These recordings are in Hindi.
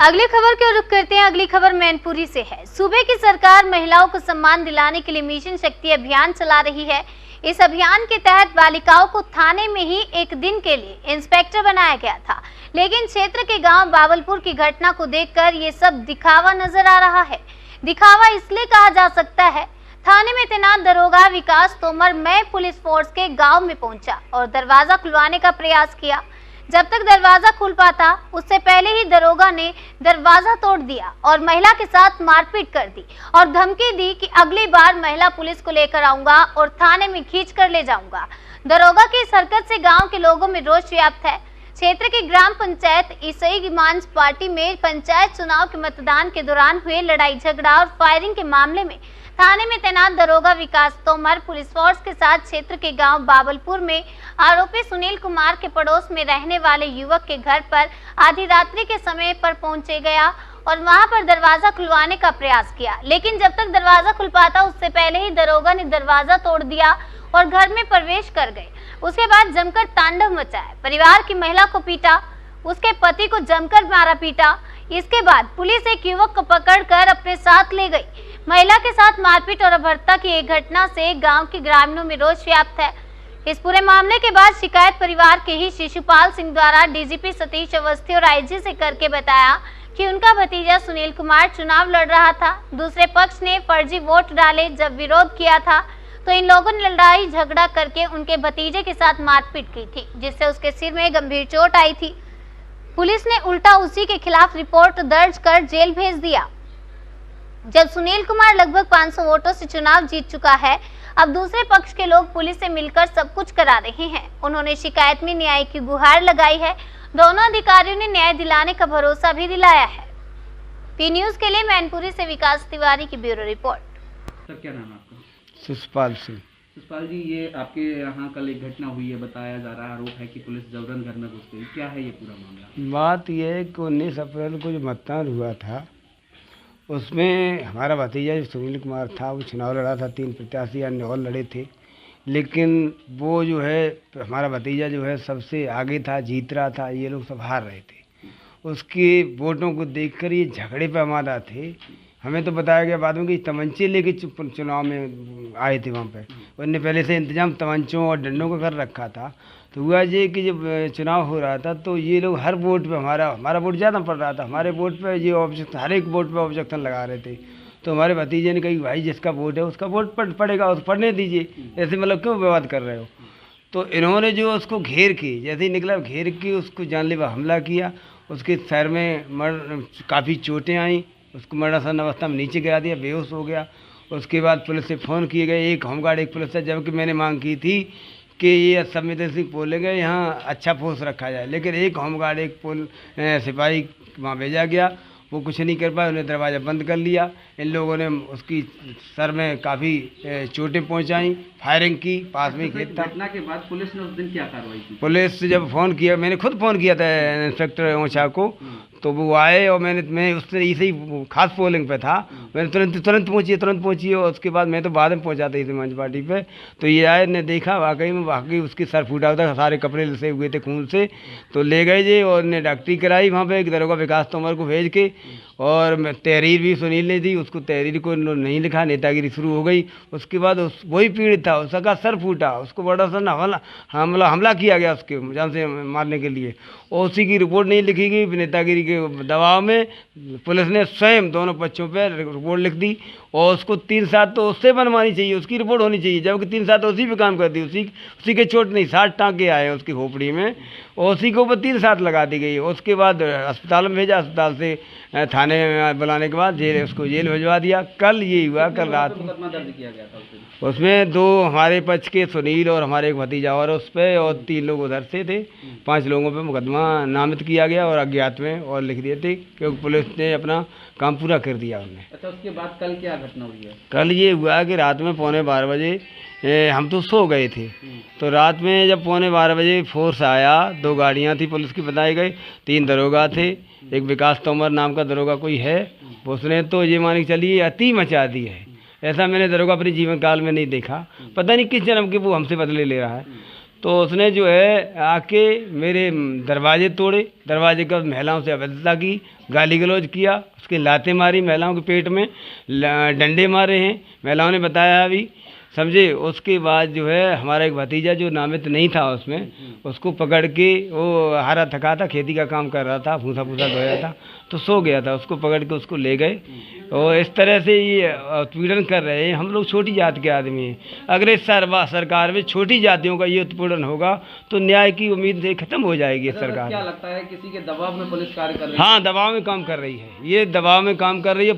अगली खबर की ओर रुख करते हैं। अगली खबर मैनपुरी से है। सूबे की सरकार महिलाओं को सम्मान दिलाने के लिए मिशन शक्ति अभियान चला रही है। इस अभियान के तहत बालिकाओं को थाने में ही एक दिन के लिए इंस्पेक्टर बनाया गया था, लेकिन क्षेत्र के गांव बावलपुर की घटना को देखकर ये सब दिखावा नजर आ रहा है। दिखावा इसलिए कहा जा सकता है, थाने में तैनात दरोगा विकास तोमर मई पुलिस फोर्स के गांव में पहुंचा और दरवाजा खुलवाने का प्रयास किया। जब तक दरवाजा खुल पाता उससे पहले ही दरोगा ने दरवाजा तोड़ दिया और महिला के साथ मारपीट कर दी और धमकी दी कि अगली बार महिला पुलिस को लेकर आऊंगा और थाने में खींच कर ले जाऊंगा। दरोगा की इस हरकत से गांव के लोगों में रोष व्याप्त है। क्षेत्र की ग्राम पंचायत ईसाई मांझ पार्टी में पंचायत चुनाव के मतदान के दौरान हुए लड़ाई झगड़ा और फायरिंग के मामले में थाने में तैनात दरोगा विकास तोमर पुलिस फोर्स के साथ क्षेत्र के गांव बावलपुर में आरोपी सुनील कुमार के पड़ोस में रहने वाले युवक के घर पर आधी रात्रि के समय पर पहुंचे गया और वहां पर दरवाजा खुलवाने का प्रयास किया, लेकिन जब तक दरवाजा खुल पाता उससे पहले ही दरोगा ने दरवाजा तोड़ दिया और घर में प्रवेश कर गए। उसके बाद जमकर तांडव मचाया, परिवार की महिला को पीटा, उसके पति को जमकर मारा पीटा। इसके बाद पुलिस एक युवक को पकड़कर अपने साथ ले गई। महिला के साथ मारपीट और अपहत्या की एक घटना से गांव के ग्रामीणों में रोष व्याप्त है। इस पूरे मामले के बाद शिकायत परिवार के ही शिशुपाल सिंह द्वारा डीजीपी सतीश अवस्थी और आईजी से करके बताया कि उनका भतीजा सुनील कुमार चुनाव लड़ रहा था। दूसरे पक्ष ने फर्जी वोट डाले। जब विरोध किया था तो इन लोगों ने लड़ाई झगड़ा करके उनके भतीजे के साथ मारपीट की थी, जिससे उसके सिर में गंभीर चोट आई थी। पुलिस ने उल्टा उसी के खिलाफ रिपोर्ट दर्ज कर जेल भेज दिया। जब सुनील कुमार लगभग 500 वोटों से चुनाव जीत चुका है, अब दूसरे पक्ष के लोग पुलिस से मिलकर सब कुछ करा रहे हैं। उन्होंने शिकायत में न्याय की गुहार लगाई है। दोनों अधिकारियों ने न्याय दिलाने का भरोसा भी दिलाया है। पी न्यूज के लिए मैनपुरी से विकास तिवारी की ब्यूरो रिपोर्ट। सर, क्या नाम है आपका? शिशुपाल सिंह। शिशुपाल जी, ये आपके यहाँ कल एक घटना हुई है, बताया जा रहा है, आरोप है कि पुलिस जबरन घर में घुस गई। क्या है ये पूरा मामला? बात यह है कि 19 अप्रैल को जो मतदान हुआ था उसमें हमारा भतीजा जो सुनील कुमार था वो चुनाव लड़ा था। 3 प्रत्याशी अन्य और लड़े थे, लेकिन वो जो है हमारा भतीजा जो है सबसे आगे था, जीत रहा था, ये लोग सब हार रहे थे। उसके वोटों को देखकर ये झगड़े पे हमारा थे। हमें तो बताया गया बाद में कि तमंचे लेके चुनाव में आए थे वहाँ पे। उनने पहले से इंतजाम तमंचों और डंडों का कर रखा था। तो हुआ ये कि जब चुनाव हो रहा था तो ये लोग हर वोट पे हमारा वोट ज़्यादा पड़ रहा था, हमारे वोट पे ये ऑब्जेक्शन, हर एक वोट पे ऑब्जेक्शन लगा रहे थे। तो हमारे भतीजे ने कही भाई जिसका वोट है उसका वोट पड़ेगा, उसको पढ़ने दीजिए, ऐसे मतलब क्यों विवाद कर रहे हो। तो इन्होंने जो उसको घेर के, जैसे ही निकला घेर के उसको जानलेवा हमला किया। उसके सर में काफ़ी चोटें आई, उसको मरणासन अवस्था में नीचे गिरा दिया, बेहोश हो गया। उसके बाद पुलिस से फ़ोन किए गए, एक होमगार्ड एक पुलिस से, जबकि मैंने मांग की थी कि ये संवेदन सिंह बोले गए यहाँ अच्छा फोर्स रखा जाए, लेकिन एक होमगार्ड एक सिपाही वहाँ भेजा गया, वो कुछ नहीं कर पाए, उन्हें दरवाज़ा बंद कर लिया। इन लोगों ने उसकी सर में काफ़ी चोटें पहुंचाई, फायरिंग की, पास में खेत था। घटना के बाद पुलिस ने उस दिन क्या कार्रवाई की? पुलिस से जब फ़ोन किया, मैंने खुद फ़ोन किया था इंस्पेक्टर ओछा को, तो वो आए और मैं उससे इसे ही खास पोलिंग पे था, मैंने तुरंत पहुंची। और उसके बाद मैं तो बाद में पहुंचा था इस मंच पार्टी पे। तो ये आए ने देखा, वाकई उसकी सर फूटा था, सारे कपड़े लसे हुए थे खून से। तो ले गए जी और ने डॉक्टरी कराई वहाँ पे एक दरोगा विकास तोमर को भेज के। और तहरीर भी सुनील ने दी, उसको तहरीर को नहीं लिखा, नेतागिरी शुरू हो गई। उसके बाद वही पीड़ित था, उसका सर फूटा, उसको बड़ा सा हमला किया गया उसके जान से मारने के लिए। और उसी की रिपोर्ट नहीं लिखी गई। नेतागिरी के दबाव में पुलिस ने स्वयं दोनों पक्षों पर रिपोर्ट लिख दी और उसको 3 साल तो उससे बनवानी चाहिए, उसकी रिपोर्ट होनी चाहिए, जबकि 3 साल तो उसी पे काम कर दी। उसी के चोट नहीं, 60 टाँके आए उसकी खोपड़ी में और उसी के ऊपर 3 साल लगा दी गई। उसके बाद अस्पताल में भेजा, अस्पताल से थाने में बुलाने के बाद उसको जेल भिजवा दिया। कल ये हुआ, कल रात में मुकदमा दर्ज किया गया था उसमें 2 हमारे पक्ष के सुनील और हमारे एक भतीजा और उस पर, और 3 लोग उधर से थे। 5 लोगों पे मुकदमा नामित किया गया और अज्ञात में और लिख दिए थे, क्योंकि पुलिस ने अपना काम पूरा कर दिया उन्हें। अच्छा, उसके बाद कल क्या घटना हुई है? कल ये हुआ कि रात में 11:45 बजे हम तो सो गए थे। तो रात में जब 11:45 बजे फोर्स आया, 2 गाड़ियाँ थी पुलिस की बताई गई, 3 दरोगा थे, एक विकास तोमर नाम का दरोगा कोई है, उसने तो ये मान के चलिए अति मचा दी है। ऐसा मैंने दरोगा अपने जीवन काल में नहीं देखा। पता नहीं किस जन्म के वो हमसे बदले ले रहा है। तो उसने जो है आके मेरे दरवाजे तोड़े, दरवाजे का महिलाओं से अभद्रता की, गाली गलौज किया, उसके लातें मारी, महिलाओं के पेट में डंडे मारे हैं, महिलाओं ने बताया अभी, समझे। उसके बाद जो है हमारा एक भतीजा जो नामित नहीं था उसमें, उसको पकड़ के, वो हारा थका था, खेती का काम कर रहा था, भूसा भूसा धोया था, तो सो गया था, उसको पकड़ के उसको ले गए। और इस तरह से ये उत्पीड़न कर रहे हैं। हम लोग छोटी जात के आदमी हैं, अगर इस सरकार में छोटी जातियों का ये उत्पीड़न होगा तो न्याय की उम्मीद से ख़त्म हो जाएगी इस सरकार। क्या लगता है किसी के दबाव में पुलिस कार्य कर रही है? हाँ, दबाव में काम कर रही है, ये दबाव में काम कर रही है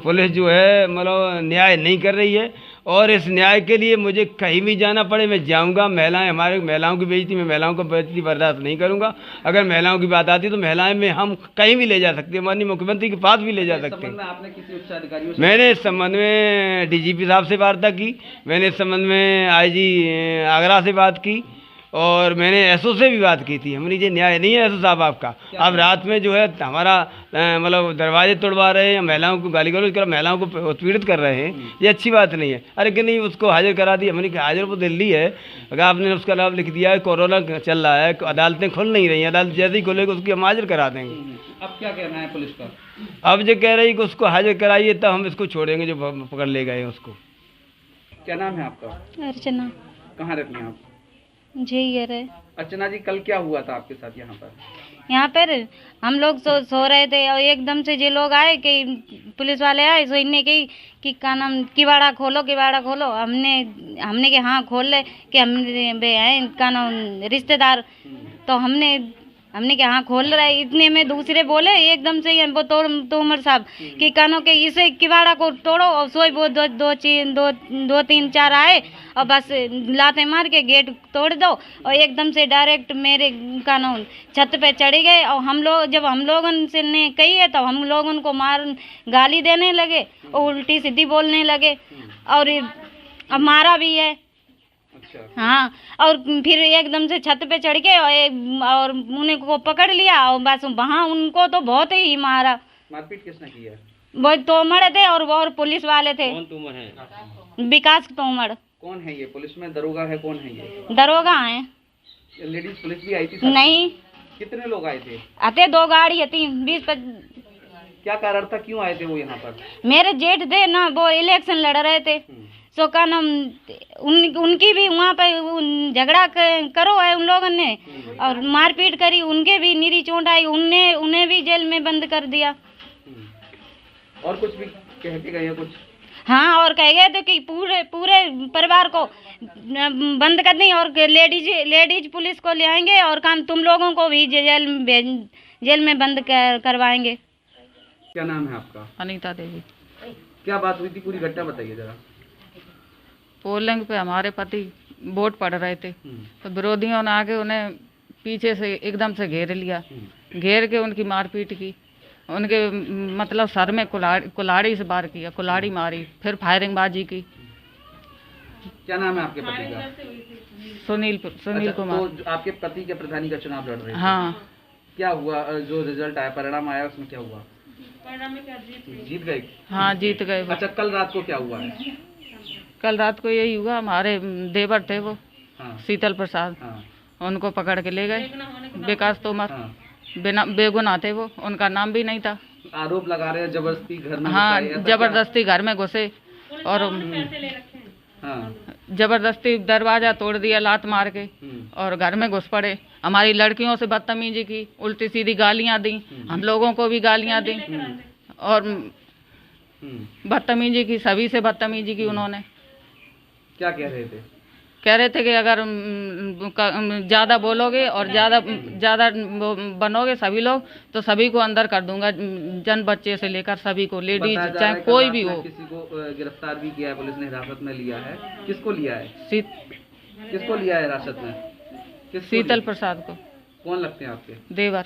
पुलिस जो है, मतलब न्याय नहीं कर रही है। और इस न्याय के लिए मुझे कहीं भी जाना पड़े मैं जाऊंगा। हमारे महिलाओं की बेइज्जती, मैं महिलाओं को बेइज्जती बर्दाश्त नहीं करूंगा। अगर महिलाओं की बात आती तो महिलाएं में हम कहीं भी ले जा सकते हैं, माननीय मुख्यमंत्री के पास भी ले जा सकते हैं। आपने किसी उच्च अधिकारियों से? मैंने इस संबंध में डीजीपी साहब से वार्ता की, मैंने इस संबंध में आईजी आगरा से बात की, और मैंने एसओ से भी बात की थी। हमने ये न्याय नहीं है एसओ साहब आपका, अब रात में जो है हमारा मतलब दरवाजे तोड़वा रहे हैं, महिलाओं को गाली गलौज कर, महिलाओं को उत्पीड़ित कर रहे हैं, ये अच्छी बात नहीं है। अरे कि नहीं, उसको हाजिर करा दी, हमने कहा हाजिर वो दिल्ली है, अगर आपने उसका नाम लिख दिया है, कोरोना चल रहा है, अदालतें खुल नहीं रही हैं, अदालत जैसे ही खुलेगी उसकी हम हाजिर करा देंगे। अब क्या कहना है पुलिस का? अब जो कह रही कि उसको हाजिर कराइए तब हम इसको छोड़ेंगे जो पकड़ ले गए उसको। क्या नाम है आपका? अर्चना। कहाँ रहती हैं आप? झेयर है। अर्चना जी, कल क्या हुआ था आपके साथ यहाँ पर? यहाँ पर हम लोग सो रहे थे और एकदम से ये लोग आए कि पुलिस वाले आए, सो इनने कही कि क्या नाम, किवाड़ा खोलो किवाड़ा खोलो। हमने कि हाँ खोल ले, कि हम हैं का नाम रिश्तेदार, तो हमने कि हाँ खोल रहा है। इतने में दूसरे बोले एकदम से वो तोमर साहब कि कानो के इसे किवाड़ा को तोड़ो, और सोई वो दो तीन चार आए और बस लाते मार के गेट तोड़ दो, और एकदम से डायरेक्ट मेरे कानून छत पे चढ़े गए। और जब हम लोगों से ने कही है तो हम लोग उनको गाली देने लगे और उल्टी सीधी बोलने लगे, और अब मारा भी है। अच्छा। हाँ, और फिर एकदम से छत पे चढ़ के और उन्हें को पकड़ लिया, और बस वहाँ उनको तो बहुत ही मारा। मारपीट किसने की है? वो तोमर थे और पुलिस वाले थे। कौन तोमर है? विकास तोमर। कौन है ये? पुलिस में दरोगा है? कौन है ये? दरोगा है। लेडीज पुलिस भी आई थी साथ? नहीं। कितने लोग आए थे? आते 2 गाड़ी थी, 20-25। क्या कारण था, क्यों आए थे वो यहाँ पर? मेरे जेठ थे ना, वो इलेक्शन लड़ रहे थे, सो का नाम उनकी भी वहाँ पे झगड़ा करो है उन लोगों ने, और मारपीट करी, उनके भी नीरी चोट आई, उन्हें भी जेल में बंद कर दिया। और कुछ भी कह के गए कुछ? हाँ, और कह गए थे कि पूरे परिवार को बंद कर दें, और लेडीज पुलिस को ले आएंगे, और काम तुम लोगों को भी जेल में बंद करवाएंगे। क्या नाम है आपका? अनीता देवी। क्या बात हुई थी, पूरी घटना बताइए जरा। पोलिंग पे हमारे पति वोट पड़ रहे थे, तो विरोधियों ने आके उन्हें पीछे से एकदम से घेर लिया, घेर के उनकी मारपीट की, उनके मतलब सर में कुल्हाड़ी से वार किया, कुल्हाड़ी मारी, फिर फायरिंग बाजी की। क्या नाम है आपके पति का? सुनील अच्छा, कुमार। तो आपके पति के प्रधानी का चुनाव लड़ रहे थे? हाँ। क्या हुआ, जो रिजल्ट आया, परिणाम आया, उसमें क्या हुआ? जीत गए? हाँ, जीत गए वो। अच्छा, कल रात को क्या हुआ है? कल रात को यही हुआ, हमारे देवर थे वो, हाँ। शीतल प्रसाद, हाँ। उनको पकड़ के ले गए। विकास तोमर, हाँ। बिना बेगुनाह थे वो, उनका नाम भी नहीं था। आरोप लगा रहे हैं जबरदस्ती घर में हाँ, घुसाए, ऐसा जबरदस्ती घर में घुसे और क्या? हाँ। जबरदस्ती दरवाजा तोड़ दिया लात मार के, और घर में घुस पड़े। हमारी लड़कियों से बदतमीजी की, उल्टी सीधी गालियां दी, हम लोगों को भी गालियां दी, और बदतमीजी की, सभी से बदतमीजी की उन्होंने। क्या कह रहे थे? कह रहे थे कि अगर ज़्यादा बोलोगे और ज़्यादा बनोगे सभी लोग, तो सभी को अंदर कर दूंगा, जन बच्चे से लेकर सभी को, लेडीज चाहे कोई भी हो। किसी को गिरफ्तार भी किया है, पुलिस ने हिरासत में लिया है। किसको लिया है? किसको लिया है हिरासत में? शीतल प्रसाद को। कौन लगते हैं आपके? देवर।